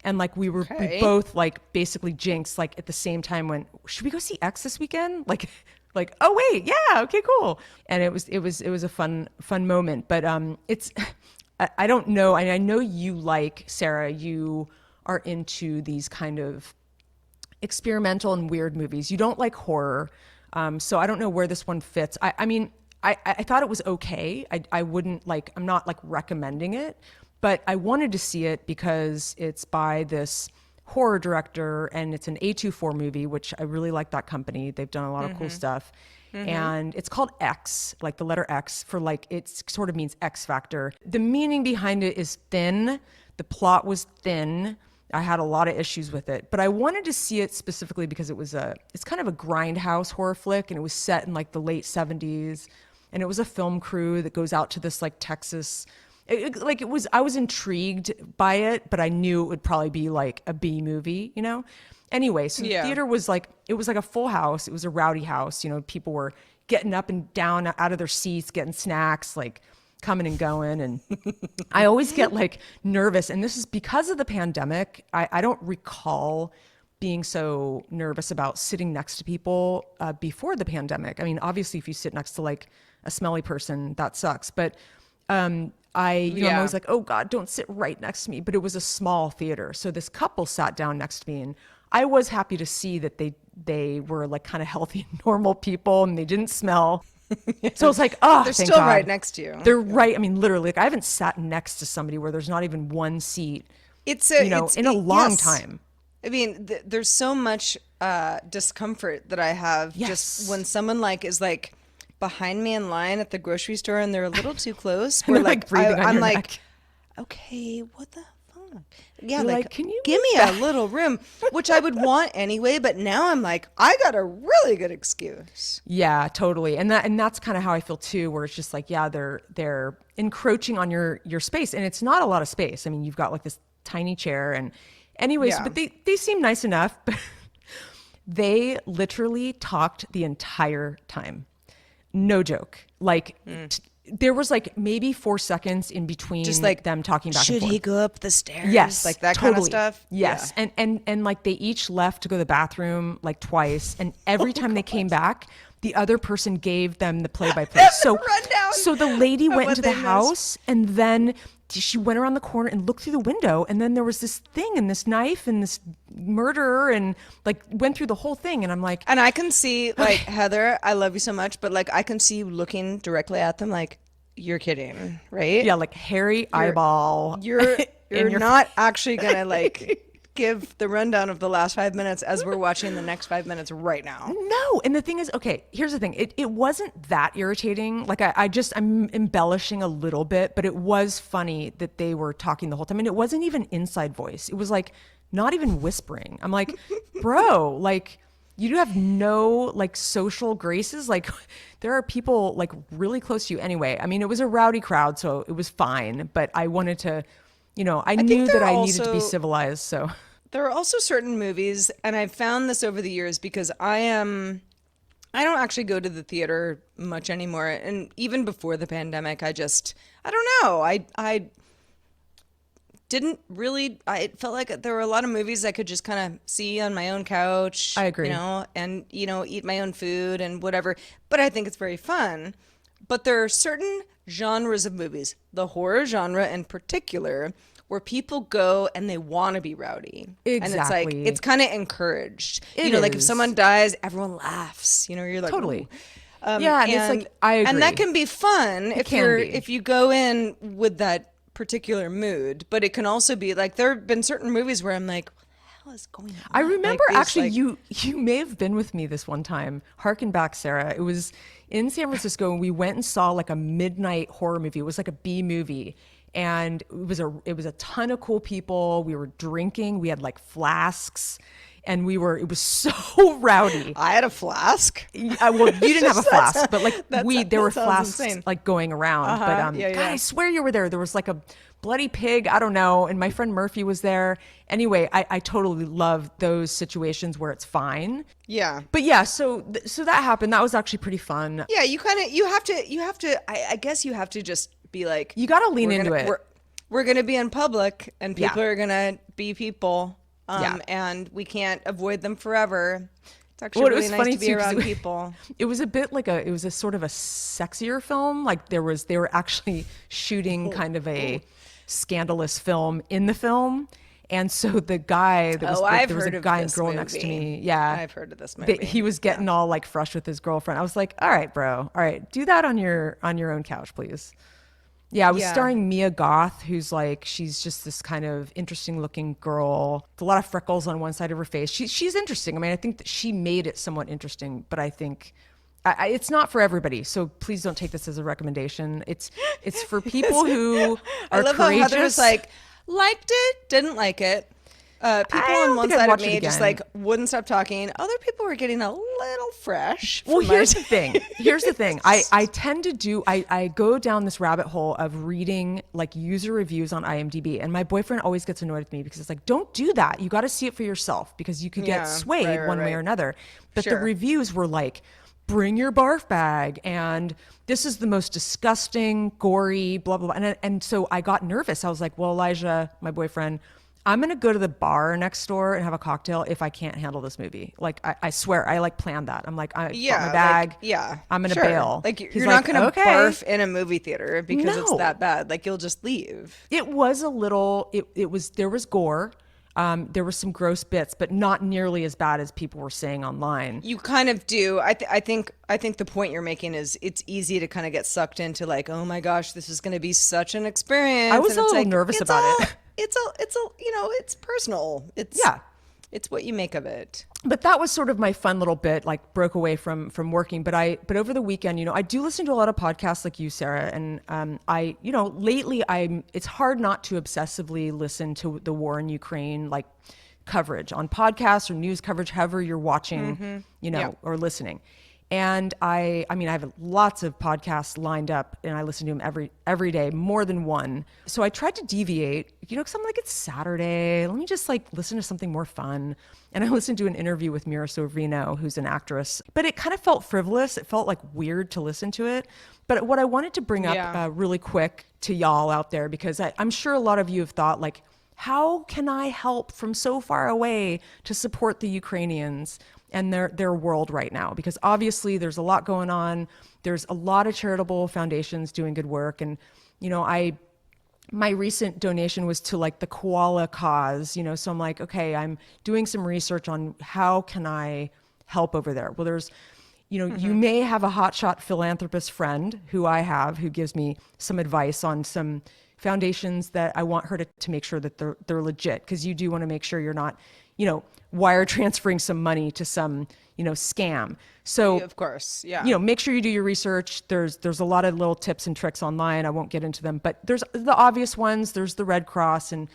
B: And like we
A: Okay.
B: both like basically jinxed like at the same time went, should we go see X this weekend? Like, oh wait, yeah, okay, cool. And it was a fun moment. But it's I don't know. I know you like Sarah. You are into these kind of experimental and weird movies. You don't like horror. So I don't know where this one fits. I mean, I thought it was okay. I wouldn't like, I'm not like recommending it, but I wanted to see it because it's by this horror director and it's an A24 movie, which I really like that company. They've done a lot of cool stuff. And it's called X, like the letter X for like, it sort of means X Factor. The meaning behind it is thin. The plot was thin. I had a lot of issues with it, but I wanted to see it specifically because it's kind of a grindhouse horror flick, and it was set in like the late 70s, and it was a film crew that goes out to this like Texas. I was intrigued by it, but I knew it would probably be like a B movie. Anyway, so the
A: Yeah.
B: theater was like, it was like a full house. It was a rowdy house. People were getting up and down out of their seats, getting snacks, like coming and going. And I always get like nervous. And this is because of the pandemic. I don't recall being so nervous about sitting next to people before the pandemic. I mean, obviously, if you sit next to like a smelly person, that sucks. But I'm
A: Yeah.
B: always like, oh God, don't sit right next to me. But it was a small theater. So this couple sat down next to me, and I was happy to see that they were like kind of healthy, normal people, and they didn't smell. So I was like, oh,
A: They're
B: thank
A: still right
B: God.
A: next to you.
B: They're
A: Yeah.
B: right. I mean, literally, like I haven't sat next to somebody where there's not even one seat, in a long
A: Yes.
B: time.
A: I mean, there's so much discomfort that I have just
B: Yes.
A: when someone like is like behind me in line at the grocery store and they're a little too close.
B: And
A: Where
B: they're like
A: like
B: breathing on
A: I'm
B: your
A: like,
B: neck.
A: okay, what the fuck? Yeah,
B: You're
A: like
B: like, can you
A: give
B: move
A: me a
B: back?
A: little room, which I would want anyway. But now I'm like, I got a really good excuse.
B: Yeah, totally. And that's kind of how I feel too, where it's just like, yeah, they're encroaching on your space. And it's not a lot of space. I mean, you've got like this tiny chair and anyways,
A: Yeah.
B: but they seem nice enough. They literally talked the entire time. No joke. Like there was like maybe 4 seconds in
A: Just
B: between
A: like,
B: them talking back and
A: should he
B: forth.
A: go up the stairs?
B: Yes,
A: Like that kind of
B: totally.
A: stuff. Yeah.
B: Yes. And like they each left to go to the bathroom like twice, and every time they came back, the other person gave them the play by play. So
A: Rundown
B: so the lady
A: of
B: went
A: what
B: into the
A: they missed.
B: house, and then she went around the corner and looked through the window, and then there was this thing and this knife and this murderer, and like went through the whole thing, and I'm like,
A: And I can see, like, Heather, I love you so much, but like, I can see you looking directly at them, like, you're kidding, right?
B: yeah, like hairy
A: You're,
B: eyeball
A: you're,
B: in
A: you're
B: your
A: not actually gonna like give the rundown of the last 5 minutes as we're watching the next 5 minutes right now.
B: No. And the thing is, okay, here's the thing. It wasn't that irritating. Like I'm embellishing a little bit, but it was funny that they were talking the whole time. And it wasn't even inside voice. It was like not even whispering. I'm like, bro, like you have no like social graces. Like there are people like really close to you anyway. I mean, it was a rowdy crowd, so it was fine, but I wanted to, I
A: I think
B: knew that I needed to be civilized. So
A: there are also certain movies, and I've found this over the years because I don't actually go to the theater much anymore, and even before the pandemic, I don't know. I didn't really. I felt like there were a lot of movies I could just kind of see on my own couch,
B: I agree.
A: and eat my own food and whatever. But I think it's very fun. But there are certain genres of movies, the horror genre in particular, where people go and they want to be rowdy. And it's like,
B: Exactly.
A: it's kind of encouraged.
B: It
A: Like if
B: is.
A: someone dies, everyone laughs. You're like,
B: Totally.
A: "Ooh."
B: Yeah, and it's like I agree.
A: And that can be fun
B: can be.
A: if you go in with that particular mood. But it can also be like there have been certain movies where I'm like, what hell is going
B: I
A: on?
B: remember
A: Like these
B: actually
A: like
B: you may have been with me this one time. Harken back, Sarah. It was in San Francisco and we went and saw like a midnight horror movie. It was like a B movie. And it was a ton of cool people. We were drinking. We had like flasks and it was so rowdy.
A: I had a flask.
B: Well, you didn't have a flask, but like there were
A: that sounds
B: flasks
A: insane.
B: like going around. But
A: Uh-huh. Yeah,
B: God, I
A: yeah.
B: swear you were there. There was like a bloody pig. I don't know. And my friend Murphy was there. Anyway, I totally love those situations where it's fine.
A: Yeah.
B: But yeah, so that happened. That was actually pretty fun.
A: Yeah, you have to I guess you have to just be like
B: You got to lean
A: we're
B: into
A: gonna
B: it.
A: we're gonna be in public and
B: Yeah,
A: people are gonna be people.
B: yeah.
A: And we can't avoid them forever. It's actually
B: Well, it
A: really
B: was
A: nice
B: funny
A: to be
B: too because
A: around people.
B: it was a bit like it was a sort of a sexier film. Like they were actually shooting kind of a scandalous film in the film. And so
A: Oh, I've
B: there was a
A: heard of
B: guy and
A: this
B: girl next to
A: movie.
B: me. Yeah.
A: I've heard of this
B: He
A: movie.
B: was
A: Yeah.
B: getting all like fresh with his girlfriend. I was like, all right, bro. All right. Do that on your own couch, please. Yeah, I was
A: Yeah.
B: starring Mia Goth, who's like, she's just this kind of interesting looking girl with a lot of freckles on one side of her face. She's interesting. I mean, I think that she made it somewhat interesting, but I think it's not for everybody. So please don't take this as a recommendation. It's for people who
A: I
B: are
A: love how Heather was
B: courageous.
A: like, liked it, didn't like it. People
B: I
A: on
B: don't
A: one
B: think I'd
A: side of
B: watch it
A: me just
B: again.
A: like wouldn't stop talking. Other people were getting a little fresh.
B: Well,
A: from my
B: here's the thing. Here's the thing. I tend to I go down this rabbit hole of reading like user reviews on IMDb. And my boyfriend always gets annoyed with me because it's like, don't do that. You got to see it for yourself because you could
A: Yeah,
B: get swayed
A: right,
B: one way
A: right.
B: or another. But the
A: Sure.
B: reviews were like, bring your barf bag. And this is the most disgusting, gory, blah, blah, blah. And so I got nervous. I was like, well, Elijah, my boyfriend, I'm going to go to the bar next door and have a cocktail if I can't handle this movie. Like, I swear, I like planned that. I'm like, I brought my bag.
A: Like, yeah,
B: I'm going to
A: sure.
B: bail.
A: Like
B: He's
A: you're not gonna
B: okay.
A: barf in a movie theater because it's
B: No.
A: that bad. Like you'll just leave.
B: It was a little, there was gore. There were some gross bits, but not nearly as bad as people were saying online.
A: You kind of do. I think the point you're making is it's easy to kind of get sucked into like, oh my gosh, this is going to be such an experience.
B: I was
A: And
B: a
A: it's
B: little
A: like,
B: nervous
A: it's
B: about
A: all,
B: it.
A: It's a, you know, it's personal.
B: Yeah.
A: It's what you make of it.
B: But that was sort of my fun little bit, like broke away from working. But over the weekend, I do listen to a lot of podcasts like you, Sarah. And lately it's hard not to obsessively listen to the war in Ukraine, like coverage on podcasts or news coverage, however you're watching,
A: Yeah.
B: or listening. And I mean, I have lots of podcasts lined up and I listen to them every day, more than one. So I tried to deviate, because I'm like, it's Saturday. Let me just like listen to something more fun. And I listened to an interview with Mira Sorvino, who's an actress, but it kind of felt frivolous. It felt like weird to listen to it. But what I wanted to bring up
A: Yeah.
B: really quick to y'all out there, because I'm sure a lot of you have thought like, how can I help from so far away to support the Ukrainians and their world right now? Because obviously there's a lot going on. There's a lot of charitable foundations doing good work. And, my recent donation was to like the koala cause, so I'm like, okay, I'm doing some research on how can I help over there? Well, there's, you may have a hotshot philanthropist friend who I have who gives me some advice on some foundations that I want her to make sure that they're legit, because you do want to make sure you're not, wire transferring some money to some, scam. So
A: Of course. Yeah.
B: make sure you do your research. There's a lot of little tips and tricks online. I won't get into them, but there's the obvious ones. There's the Red Cross and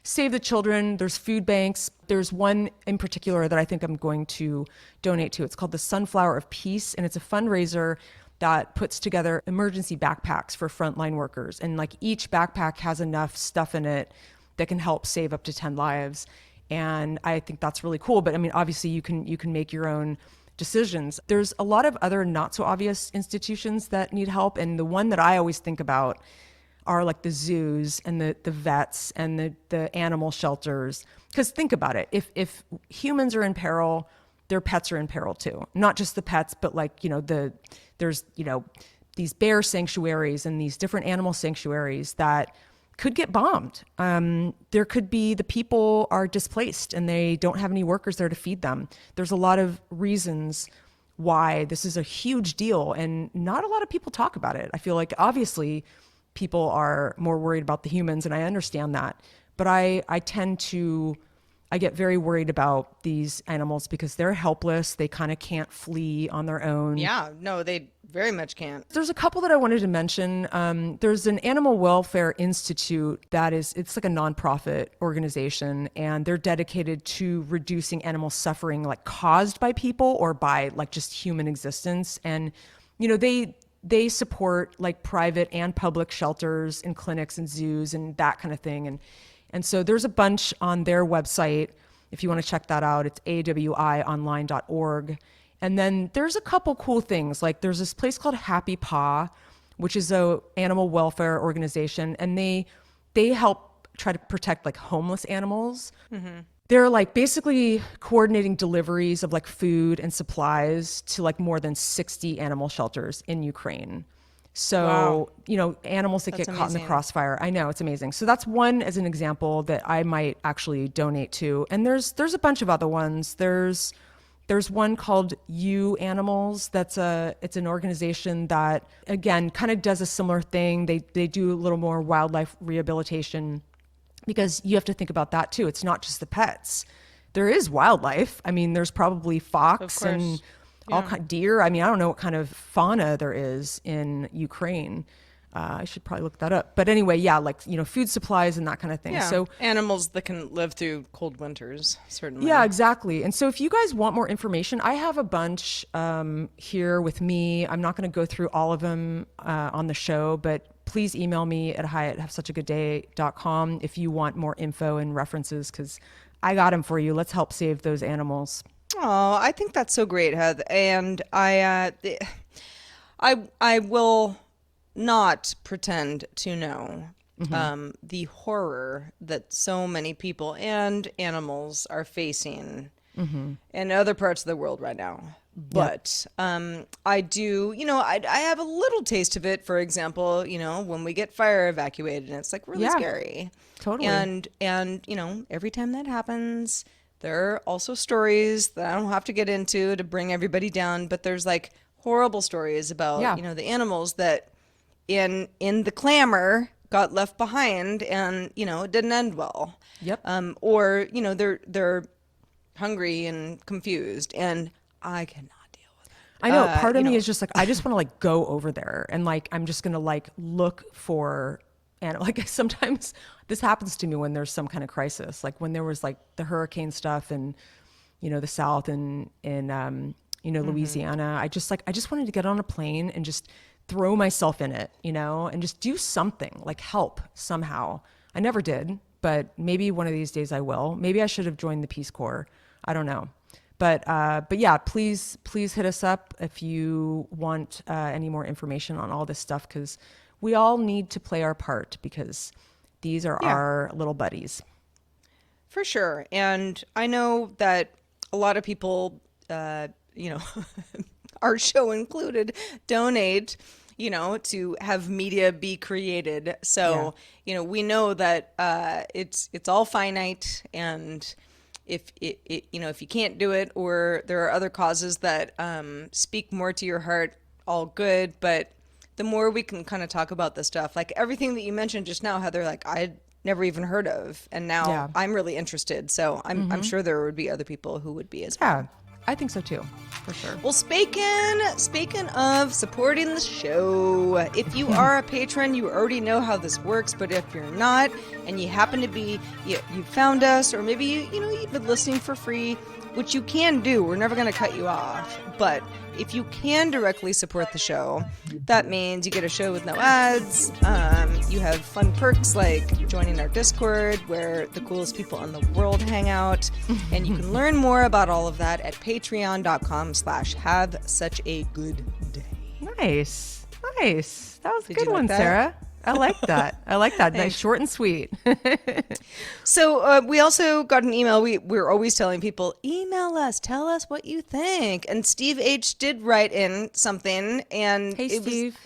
B: Save the Children. There's food banks. There's one in particular that I think I'm going to donate to. It's called the Sunflower of Peace, and it's a fundraiser that puts together emergency backpacks for frontline workers. And like each backpack has enough stuff in it that can help save up to 10 lives. And I think that's really cool. But I mean, obviously you can make your own decisions. There's a lot of other not so obvious institutions that need help. And the one that I always think about are like the zoos and the vets and the animal shelters. Because think about it. If humans are in peril, their pets are in peril too. Not just the pets, but like, there's these bear sanctuaries and these different animal sanctuaries that could get bombed. There could be the people are displaced and they don't have any workers there to feed them. There's a lot of reasons why this is a huge deal and not a lot of people talk about it. I feel like obviously people are more worried about the humans and I understand that, but I tend to I get very worried about these animals because they're helpless. They kind of can't flee on their own.
A: Yeah, no, they very much can't.
B: There's a couple that I wanted to mention. There's an Animal Welfare Institute it's like a nonprofit organization, and they're dedicated to reducing animal suffering, like caused by people or by like just human existence. And, they support like private and public shelters and clinics and zoos and that kind of thing. And so there's a bunch on their website. If you want to check that out, it's awionline.org. And then there's a couple cool things. Like there's this place called Happy Paw, which is a animal welfare organization, and they help try to protect like homeless animals. They're like basically coordinating deliveries of like food and supplies to like more than 60 animal shelters in Ukraine.
A: Wow,
B: So, animals that
A: that's
B: get caught in the
A: amazing.
B: crossfire. I know, it's amazing. So that's one as an example that I might actually donate to. And there's a bunch of other ones. There's one called You Animals. It's an organization that again kind of does a similar thing. They do a little more wildlife rehabilitation, because you have to think about that too. It's not just the pets. There is wildlife. I mean, there's probably
A: Of
B: fox and
A: course. Yeah.
B: deer. I mean, I don't know what kind of fauna there is in Ukraine. I should probably look that up. But anyway, yeah, like, food supplies and that kind of thing.
A: Yeah.
B: So
A: Animals that can live through cold winters,
B: yeah,
A: certainly.
B: exactly. And so if you guys want more information, I have a bunch here with me. I'm not going to go through all of them on the show, but please email me at hi@havesuchagaday.com if you want more info and references, because I got them for you. Let's help save those animals.
A: Oh, I think that's so great, Heath. And I will not pretend to know the horror that so many people and animals are facing in other parts of the world right now.
B: Yep.
A: But I do, I have a little taste of it. For example, when we get fire evacuated, and it's like really
B: Yeah,
A: scary.
B: totally.
A: And every time that happens, there are also stories that I don't have to get into to bring everybody down, but there's like horrible stories about,
B: Yeah.
A: the animals that in the clamor got left behind, and it didn't end well.
B: Yep.
A: Or they're hungry and confused, and I cannot deal with it.
B: I know part of me is just like, I just want to like go over there and like, I'm just going to like look for, and like sometimes this happens to me when there's some kind of crisis, like when there was like the hurricane stuff and, the South and in, Louisiana. I just wanted to get on a plane and just throw myself in it, and just do something, like help somehow. I never did, but maybe one of these days I will. Maybe I should have joined the Peace Corps. I don't know. But yeah, please hit us up if you want any more information on all this stuff, because we all need to play our part, because these are
A: Yeah,
B: our little buddies.
A: for sure. And I know that a lot of people, you know, our show included, donate, to have media be created.
B: Yeah.
A: So, we know that it's all finite, and if you can't do it, or there are other causes that speak more to your heart, all good. But the more we can kind of talk about this stuff, like everything that you mentioned just now, Heather, like I'd never even heard of, and now
B: Yeah.
A: I'm really interested. So I'm sure there would be other people who would be as well.
B: Yeah. I think so too, for sure.
A: Well, speaking of supporting the show, if you are a patron, you already know how this works. But if you're not, and you happen to be, you found us, or maybe you've been listening for free, which you can do. We're never going to cut you off. But if you can directly support the show, that means you get a show with no ads. You have fun perks like joining our Discord, where the coolest people in the world hang out. And you can learn more about all of that at patreon.com/have such a good day.
B: Nice. Nice. That was a
A: Did
B: good
A: you like
B: one,
A: that?
B: Sarah. I like that. I like that. Nice,
A: Thanks.
B: short and sweet.
A: So we also got an email. We're always telling people, email us, tell us what you think. And Steve H did write in something, and
B: Hey, Steve.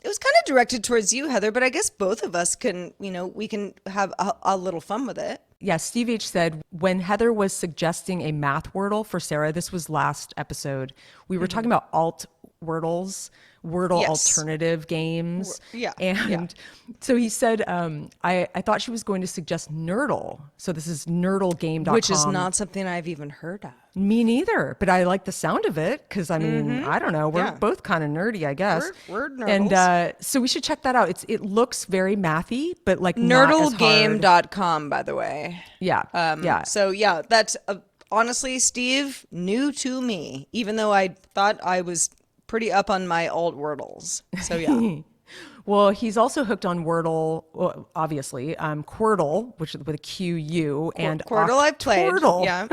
A: it was kind of directed towards you, Heather, but I guess both of us can, we can have a little fun with it.
B: Yeah, Steve H said, when Heather was suggesting a math wordle for Sarah, this was last episode, we were talking about alt Wordle
A: Yes.
B: alternative games.
A: Yeah. Yeah.
B: And so he said, I thought she was going to suggest Nerdle. So this is
A: Which is
B: nerdlegame.com.
A: not something I've even heard of.
B: Me neither, but I like the sound of it because I mean, I don't know, we're
A: Yeah.
B: both kind of nerdy, I guess.
A: We're
B: And
A: nerdles.
B: so we should check that out. It looks very mathy, but like not as hard.
A: Nerdlegame.com, by the way.
B: Yeah, yeah.
A: So yeah, that's honestly, Steve, new to me, even though I thought I was pretty up on my old Wordles. So yeah.
B: Well, he's also hooked on Wordle, well, obviously, Quirtle, which is with a Q-U, and
A: Quirtle I've played.
B: Octortle.
A: Yeah.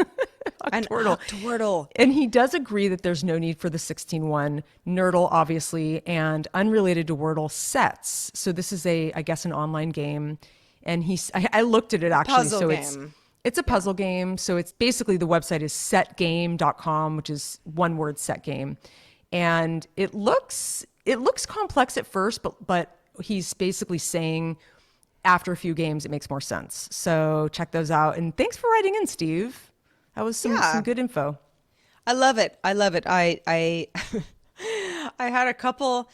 A: And
B: Octortle.
A: Octortle.
B: And he does agree that there's no need for the 16-1 Nerdle, obviously, and unrelated to Wordle sets. So this is I guess, an online game. And I looked at it actually.
A: Puzzle
B: So
A: game.
B: it's a puzzle game. So it's basically the website is setgame.com, which is one word, set game. And it looks complex at first, but he's basically saying after a few games it makes more sense. So check those out. And thanks for writing in, Steve. That was some good info.
A: I love it. I love it. I I had a couple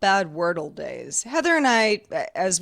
A: bad Wordle days. Heather and I, as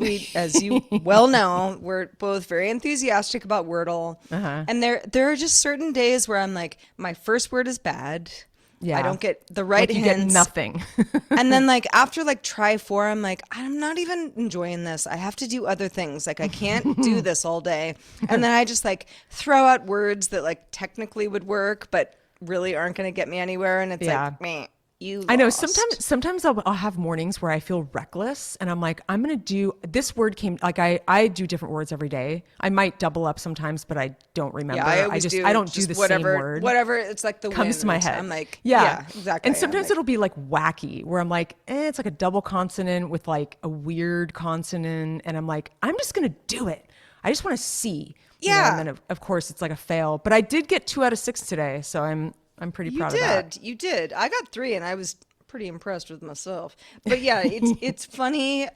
A: you well know, we're both very enthusiastic about Wordle. And there are just certain days where I'm like, my first word is bad.
B: Yeah.
A: I don't get the right
B: Like you
A: hints.
B: get nothing.
A: And then like after like try four, I'm like, I'm not even enjoying this. I have to do other things. Like I can't do this all day. And then I just like throw out words that like technically would work, but really aren't going to get me anywhere. And it's like, meh, you lost.
B: I know sometimes I'll have mornings where I feel reckless and I'm like, I'm going to do this word came like I do different words every day. I might double up sometimes, but I don't remember.
A: Yeah, I always do.
B: I don't do
A: Just
B: the
A: whatever,
B: same word.
A: Whatever. It's like the
B: Comes to my
A: wind.
B: head.
A: I'm like,
B: yeah,
A: exactly.
B: And sometimes
A: like,
B: it'll be like wacky where I'm like, it's like a double consonant with like a weird consonant. And I'm like, I'm just going to do it. I just want to see.
A: Yeah.
B: And then of course it's like a fail, but I did get 2 out of 6 today. So I'm pretty proud of that.
A: You did. I got 3 and I was pretty impressed with myself. But yeah, it's funny.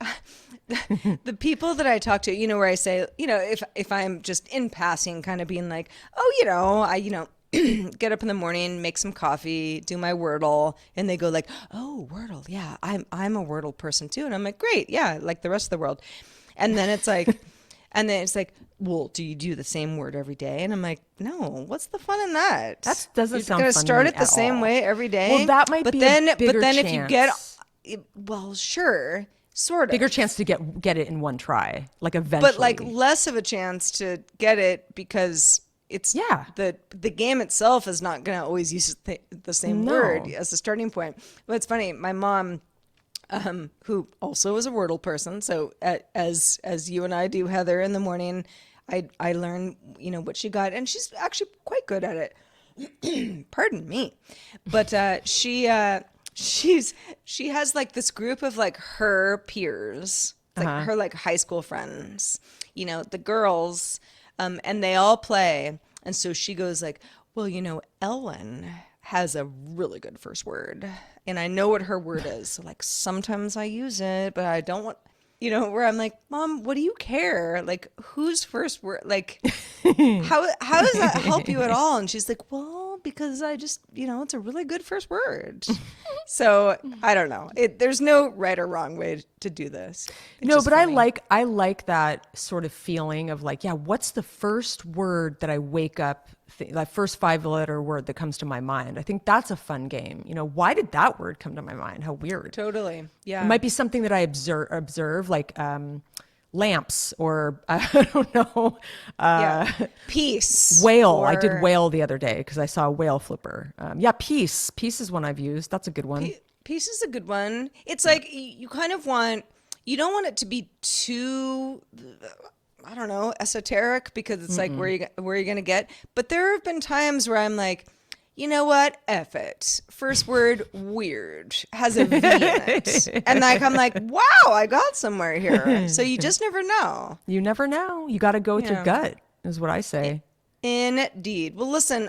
A: The people that I talk to, where I say, if I'm just in passing kind of being like, oh, I get up in the morning, make some coffee, do my Wordle, and they go like, oh, Wordle, yeah, I'm a Wordle person too. And I'm like, great, yeah, like the rest of the world. And then it's like well, do you do the same word every day? And I'm like, no, what's the fun in that?
B: That doesn't sound
A: You're gonna
B: fun to
A: start
B: me
A: it the
B: at
A: same
B: all.
A: way every day.
B: Well, that might be a bigger
A: if you get,
B: chance.
A: well, sure, sort of.
B: Bigger chance to get it in one try, like eventually.
A: But like less of a chance to get it because it's the game itself is not going to always use the same word as a starting point. But it's funny, my mom, who also is a Wordle person, so as you and I do, Heather, in the morning, I learn what she got, and she's actually quite good at it. Pardon me, but she has like this group of like her peers, like her like high school friends, the girls, and they all play. And so she goes like, well, Ellen has a really good first word, and I know what her word is. So like sometimes I use it, but I don't want, where I'm like, Mom, what do you care? Like whose first word? Like how does that help you at all? And she's like, well, because I just, it's a really good first word. So I don't know. There's no right or wrong way to do this. It's
B: no,
A: just
B: but
A: funny.
B: I like that sort of feeling of like, yeah, what's the first word that I wake up, that first 5-letter word that comes to my mind? I think that's a fun game. Why did that word come to my mind? How weird.
A: Totally. Yeah.
B: It might be something that I observe like lamps or I don't know.
A: Peace.
B: Whale. I
A: Or
B: did whale the other day because I saw a whale flipper. Peace. Peace is one I've used. That's a good one.
A: Peace is a good one. It's like you kind of you don't want it to be too, I don't know, esoteric because it's like where you going to get. But there have been times where I'm like, you know what? F it. First word, weird, has a V in it. And like, I'm like, wow, I got somewhere here. So you just never know.
B: You never know. You got to go with your gut, is what I say.
A: Indeed. Well, listen,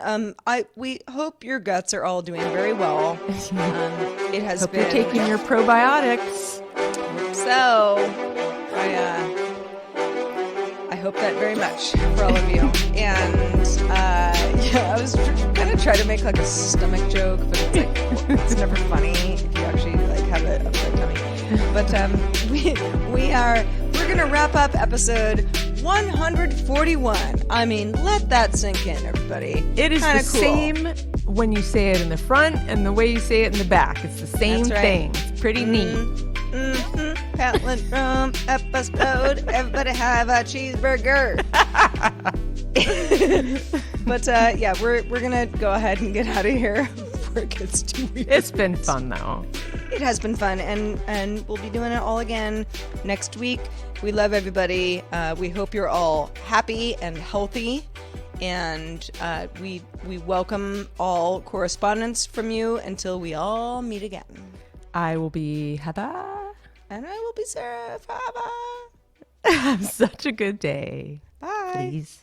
A: we hope your guts are all doing very well. It has
B: Hope
A: been.
B: you're taking your probiotics.
A: So, I hope that very much for all of you. And yeah, I was gonna try to make like a stomach joke, but it's like it's never funny if you actually like have an upset tummy. But we're gonna wrap up episode 141. I mean, let that sink in, everybody.
B: It is
A: Kinda
B: the
A: cool.
B: same when you say it in the front and the way you say it in the back. It's the same
A: That's right.
B: thing. It's pretty neat.
A: Palindrome episode. Everybody have a cheeseburger. But yeah, we're gonna go ahead and get out of here before it gets too weird.
B: It's been fun though.
A: It has been fun, and we'll be doing it all again next week. We love everybody. We hope you're all happy and healthy, and we welcome all correspondence from you until we all meet again.
B: I will be Heather.
A: And I will be Sarah. Bye bye.
B: Have such a good day.
A: Bye.
B: Please.